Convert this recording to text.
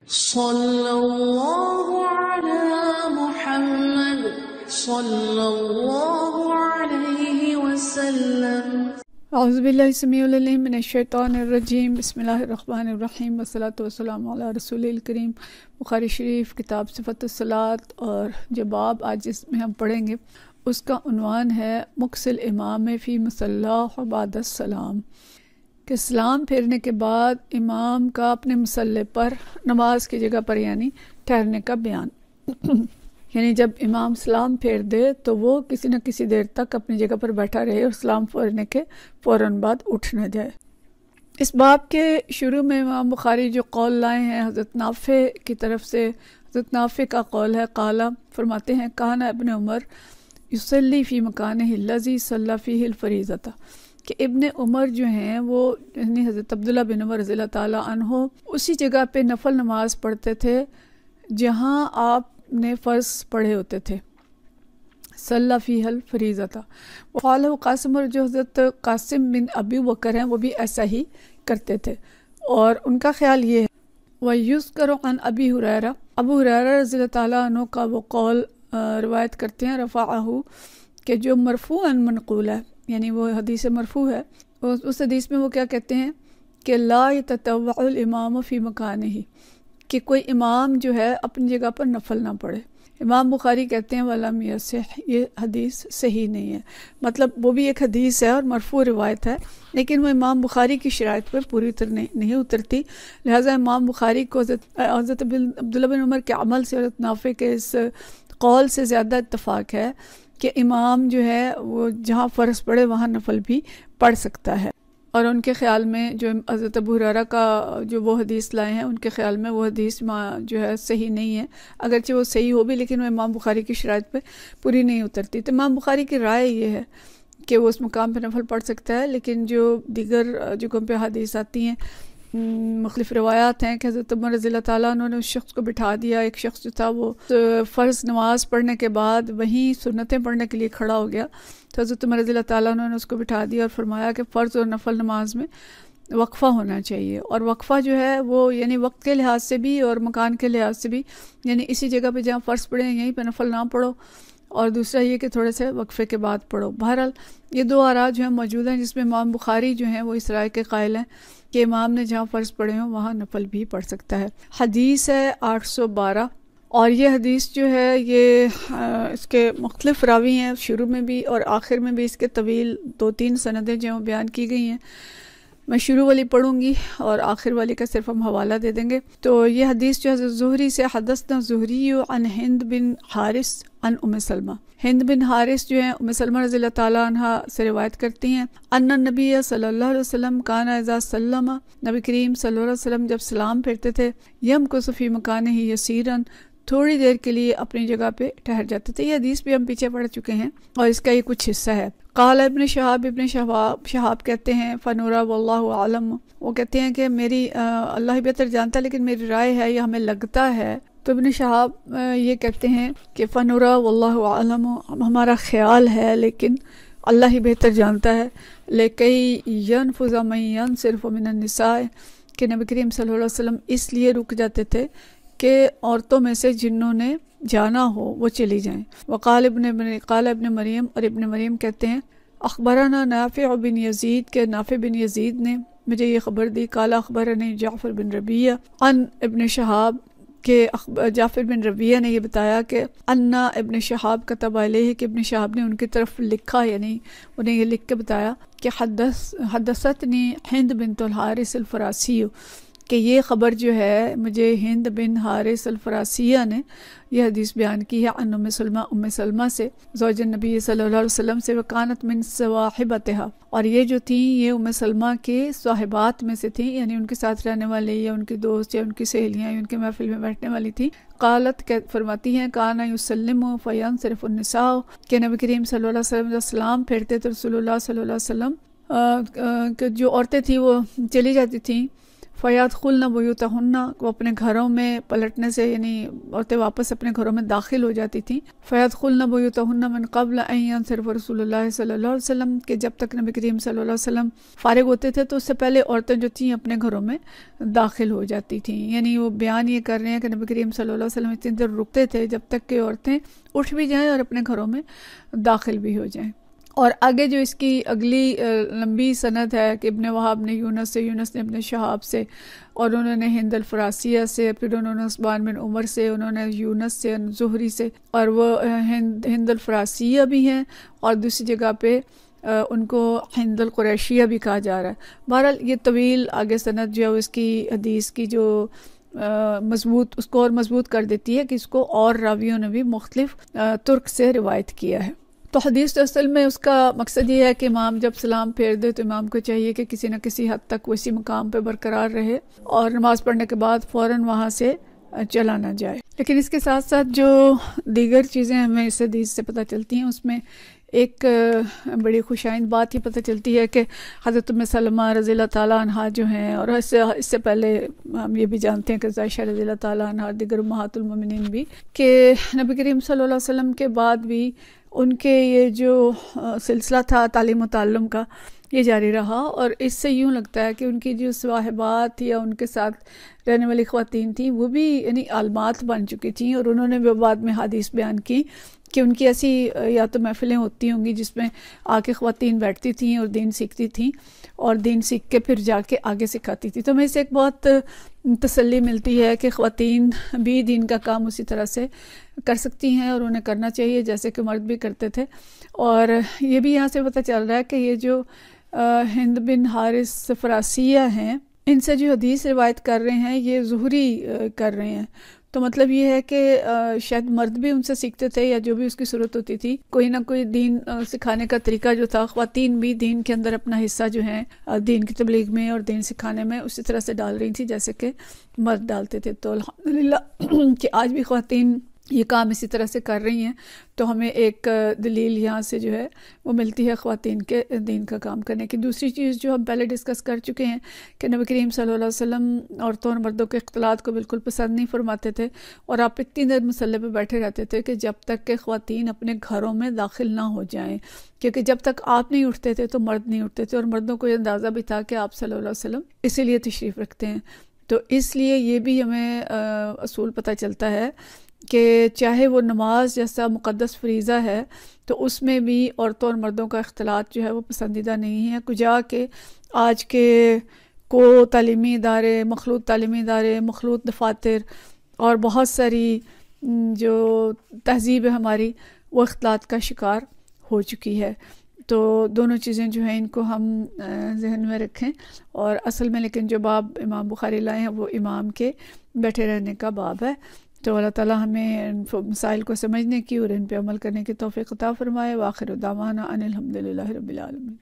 صلی اللہ علی محمد صلی اللہ علیہ وسلم۔ اعوذ باللہ السمیع العلیم من الشیطان الرجیم، بسم اللہ الرحمن الرحیم، والصلاۃ والسلام علی رسول الکریم۔ بخاری شریف کتاب صفت الصلاۃ، اور جو باب آج اس میں ہم پڑھیں گے اس کا عنوان ہے مکث الامام فی مصلاہ بعد السلام، کہ سلام پھیرنے کے بعد امام کا اپنے مصلی پر، نماز کی جگہ پر یعنی ٹھہرنے کا بیان۔ یعنی جب امام سلام پھیر دے تو وہ کسی نہ کسی دیر تک اپنی جگہ پر بیٹھا رہے اور سلام پھیرنے کے فوراً بعد اٹھ نہ جائے۔ اس باب کے شروع میں امام بخاری جو قول لائے ہیں حضرت نافع کی طرف سے، حضرت نافع کا قول ہے، قالا فرماتے ہیں کان ابن عمر یصلی فی مکانہ الذی صلی فیہ الفریضۃ، کہ ابن عمر جو ہیں وہ یعنی حضرت عبداللہ بن عمر رضی اللہ تعالیٰ عنہ اسی جگہ پہ نفل نماز پڑھتے تھے جہاں آپ نے فرض پڑھے ہوتے تھے، صلی فیہ الفریضۃ۔ وقالہ قاسم، اور جو حضرت قاسم بن ابی بکر ہیں وہ بھی ایسا ہی کرتے تھے، اور ان کا خیال یہ ہے وَيُذْكَرُ عَنْ أَبِي هُرَيْرَةَ، ابو ہریرہ رضی اللہ تعالیٰ عنہ کا وہ قول روایت کرتے ہیں، رفعہ، کہ جو مرفوعاً منقول ہے، یعنی وہ حدیث مرفوع ہے۔ اس حدیث میں وہ کیا کہتے ہیں کہ لا يتطوع الامام فی مکانہ، کہ کوئی امام جو ہے اپنی جگہ پر نفل نہ پڑھے۔ امام بخاری کہتے ہیں وَلَمْ يَصِحْ، یہ حدیث صحیح نہیں ہے، مطلب وہ بھی ایک حدیث ہے اور مرفوع روایت ہے، لیکن وہ امام بخاری کی شرائط پر پوری طرح نہیں اترتی، لہٰذا امام بخاری کو حضرت عبداللہ بن عمر کے عمل سے، حضرت نافع کے اس قول سے زیادہ اتفاق ہے کہ امام جو ہے وہ جہاں فرض پڑے وہاں نفل بھی پڑھ سکتا ہے۔ اور ان کے خیال میں جو حضرت ابو ہریرہ کا جو وہ حدیث لائے ہیں، ان کے خیال میں وہ حدیث جو ہے صحیح نہیں ہے، اگرچہ وہ صحیح ہو بھی لیکن وہ امام بخاری کی شرائط پہ پوری نہیں اترتی۔ تو امام بخاری کی رائے یہ ہے کہ وہ اس مقام پہ نفل پڑھ سکتا ہے، لیکن جو دیگر جگہوں پہ حدیث آتی ہیں، مختلف روایات ہیں کہ حضرت عمر رضی اللہ تعالیٰ عنہ نے اس شخص کو بٹھا دیا، ایک شخص جو تھا وہ فرض نماز پڑھنے کے بعد وہیں سنتیں پڑھنے کے لیے کھڑا ہو گیا، تو حضرت عمر رضی اللہ تعالیٰ عنہ نے اس کو بٹھا دیا اور فرمایا کہ فرض اور نفل نماز میں وقفہ ہونا چاہیے، اور وقفہ جو ہے وہ یعنی وقت کے لحاظ سے بھی اور مکان کے لحاظ سے بھی، یعنی اسی جگہ پہ جہاں فرض پڑھیں یہیں پہ نفل نہ پڑھو، اور دوسرا یہ کہ تھوڑے سے وقفے کے بعد پڑھو۔ بہرحال یہ دو آراء جو ہیں موجود ہیں، جس میں امام بخاری جو ہیں وہ اس رائے کے قائل ہیں کہ امام نے جہاں فرض پڑھے ہوں وہاں نفل بھی پڑھ سکتا ہے۔ حدیث ہے 812، اور یہ حدیث جو ہے یہ اس کے مختلف راوی ہیں، شروع میں بھی اور آخر میں بھی اس کے طویل 2-3 سندیں جو ہیں وہ بیان کی گئی ہیں۔ میں شروع والی پڑھوں گی اور آخر والی کا صرف ہم حوالہ دے دیں گے۔ تو یہ حدیث جو ہے زہری سے، حدثنا زہری عن ہند بن حارث عن ام سلمہ، ہند بن حارث جو ہیں ام سلمہ رضی اللہ تعالیٰ عنہ سے روایت کرتی ہیں، ان النبی صلی اللہ علیہ وسلم کان اذا سلم، نبی کریم صلی اللہ علیہ وسلم جب سلام پھیرتے تھے، یمکث فی مکانہ یسیرا، تھوڑی دیر کے لیے اپنی جگہ پہ ٹھہر جاتے تھے۔ یہ حدیث بھی ہم پیچھے پڑھ چکے ہیں اور اس کا یہ کچھ حصہ ہے۔ قال ابن شہاب، ابن شہاب کہتے ہیں فنورا واللہ عالم، وہ کہتے ہیں کہ میری اللہ ہی بہتر جانتا لیکن میری رائے ہے، یہ ہمیں لگتا ہے۔ تو ابن شہاب یہ کہتے ہیں کہ فنورا واللہ عالم، ہمارا خیال ہے لیکن اللہ ہی بہتر جانتا ہے، لکی ینفذ من ینصرف من النساء، کہ نبی کریم صلی اللہ علیہ وسلم اس لیے رک جاتے تھے کہ عورتوں میں سے جنہوں نے جانا ہو وہ چلی جائیں۔ وقال ابن مریم، اور ابن مریم کہتے ہیں اخبرنا نافع بن یزید، کہ نافع بن یزید نے مجھے یہ خبر دی، قال اخبرنی جعفر بن ربیہ عن ابن شہاب، کہ جعفر بن ربیہ نے یہ بتایا کہ انا ابن شہاب کتب علیہ، کہ ابن شہاب نے ان کی طرف لکھا، یعنی انہیں یہ لکھ کے بتایا کہ حدثتنی ہند بنت الحارث الفراسی، کہ یہ خبر جو ہے مجھے ہند بن حارث الفراسیہ نے یہ حدیث بیان کی ہے، عن ام سلمہ سے، زوج النبی صلی اللہ علیہ وسلم سے، وکانت من صواحبتها، اور یہ جو تھیں یہ ام سلمہ کے صاحبات میں سے تھیں، یعنی ان کے ساتھ رہنے والے یا ان کی دوست یا ان کی سہیلیاں یا ان کے محفل میں بیٹھنے والی تھیں۔ قالت، فرماتی ہیں کان یسلم فینصرف النساء، کہ نبی کریم صلی اللہ علیہ وسلم جب سلام پھیرتے تو رسول اللہ صلی اللہ علیہ وسلم کہ جو عورتیں تھیں وہ چلی جاتی تھیں، فَيَدْخُلْنَ بُيُوتَهُنَّ، وہ اپنے گھروں میں پلٹنے سے یعنی عورتیں واپس اپنے گھروں میں داخل ہو جاتی تھیں. فَيَدْخُلْنَ بُيُوتَهُنَّ مِنْ قَبْلَ أَنْ يَنْصَرِفَ رسول اللہ صلی اللہ علیہ وسلم، کہ جب تک نبی کریم صلی اللہ علیہ وسلم فارغ ہوتے تھے تو اس سے پہلے عورتیں جو تھیں اپنے گھروں میں داخل ہو جاتی تھیں. یعنی وہ بیان یہ کر رہے ہیں کہ نبی کریم صلی اللہ علیہ وسلم اتنی دیر رکتے تھے جب تک کہ عورتیں اٹھ بھی جائیں اور اپنے گھروں میں داخل بھی ہو جائیں. اور آگے جو اس کی اگلی لمبی سند ہے کہ ابن وہاب نے یونس سے، یونس نے ابن شہاب سے، اور انہوں نے ہند الفراسیہ سے، پھر انہوں نے عثمان بن عمر سے، انہوں نے یونس سے، زہری سے، اور وہ ہند الفراسیہ بھی ہیں اور دوسری جگہ پہ ان کو ہند القریشیہ بھی کہا جا رہا ہے. بہرحال یہ طویل آگے سند جو ہے اس کی حدیث کی جو مضبوط، اس کو اور مضبوط کر دیتی ہے کہ اس کو اور راویوں نے بھی مختلف ترک سے روایت کیا ہے. تو حدیث تو اصل میں اس کا مقصد یہ ہے کہ امام جب سلام پھیر دے تو امام کو چاہیے کہ کسی نہ کسی حد تک وہ اسی مقام پہ برقرار رہے اور نماز پڑھنے کے بعد فوراً وہاں سے چلا نہ جائے. لیکن اس کے ساتھ ساتھ جو دیگر چیزیں ہمیں اس حدیث سے پتہ چلتی ہیں، اس میں ایک بڑی خوشائند بات یہ پتہ چلتی ہے کہ حضرت ام سلمہ رضی اللہ تعالیٰ عنہا جو ہیں، اور اس سے پہلے ہم یہ بھی جانتے ہیں کہ عائشہ رضی اللہ تعالیٰ عنہا اور دیگر امہات المومنین بھی، کہ نبی کریم صلی اللہ علیہ وسلم کے بعد بھی ان کے یہ جو سلسلہ تھا تعلیم و تعلم کا یہ جاری رہا. اور اس سے یوں لگتا ہے کہ ان کی جو صاحبات یا ان کے ساتھ رہنے والی خواتین تھیں وہ بھی یعنی عالمات بن چکی تھیں، اور انہوں نے بھی بعد میں حدیث بیان کی کہ ان کی ایسی یا تو محفلیں ہوتی ہوں گی جس میں آ کے خواتین بیٹھتی تھیں اور دین سیکھتی تھیں، اور دین سیکھ کے پھر جا کے آگے سکھاتی تھی. تو ہمیں اسے ایک بہت تسلی ملتی ہے کہ خواتین بھی دین کا کام اسی طرح سے کر سکتی ہیں اور انہیں کرنا چاہیے جیسے کہ مرد بھی کرتے تھے. اور یہ بھی یہاں سے پتہ چل رہا ہے کہ یہ جو ہند بن حارث فراسیہ ہیں، ان سے جو حدیث روایت کر رہے ہیں یہ زہری کر رہے ہیں. تو مطلب یہ ہے کہ شاید مرد بھی ان سے سیکھتے تھے یا جو بھی اس کی صورت ہوتی تھی، کوئی نہ کوئی دین سکھانے کا طریقہ جو تھا، خواتین بھی دین کے اندر اپنا حصہ جو ہے دین کی تبلیغ میں اور دین سکھانے میں اسی طرح سے ڈال رہی تھی جیسے کہ مرد ڈالتے تھے. تو الحمدللہ کہ آج بھی خواتین یہ کام اسی طرح سے کر رہی ہیں، تو ہمیں ایک دلیل یہاں سے جو ہے وہ ملتی ہے خواتین کے دین کا کام کرنے کی. دوسری چیز جو ہم پہلے ڈسکس کر چکے ہیں کہ نبی کریم صلی اللہ علیہ وسلم عورتوں اور مردوں کے اختلاط کو بالکل پسند نہیں فرماتے تھے، اور آپ اتنی دیر مصلی پہ بیٹھے رہتے تھے کہ جب تک کہ خواتین اپنے گھروں میں داخل نہ ہو جائیں، کیونکہ جب تک آپ نہیں اٹھتے تھے تو مرد نہیں اٹھتے تھے، اور مردوں کو یہ اندازہ بھی تھا کہ آپ صلی اللہ علیہ وسلم اسی لیے تشریف رکھتے ہیں. تو اس لیے یہ بھی ہمیں اصول پتہ چلتا ہے کہ چاہے وہ نماز جیسا مقدس فریضہ ہے تو اس میں بھی عورتوں اور مردوں کا اختلاط جو ہے وہ پسندیدہ نہیں ہے. کجا کہ آج کے کو تعلیمی ادارے، مخلوط تعلیمی ادارے، مخلوط دفاتر اور بہت ساری جو تہذیب ہے ہماری وہ اختلاط کا شکار ہو چکی ہے. تو دونوں چیزیں جو ہیں ان کو ہم ذہن میں رکھیں. اور اصل میں لیکن جو باب امام بخاری لائے ہیں وہ امام کے بیٹھے رہنے کا باب ہے. تو اللہ تعالیٰ ہمیں ان مسائل کو سمجھنے کی اور ان پہ عمل کرنے کی توفیق عطا فرمائے. وآخر دعوانا ان الحمدللہ رب العالمین.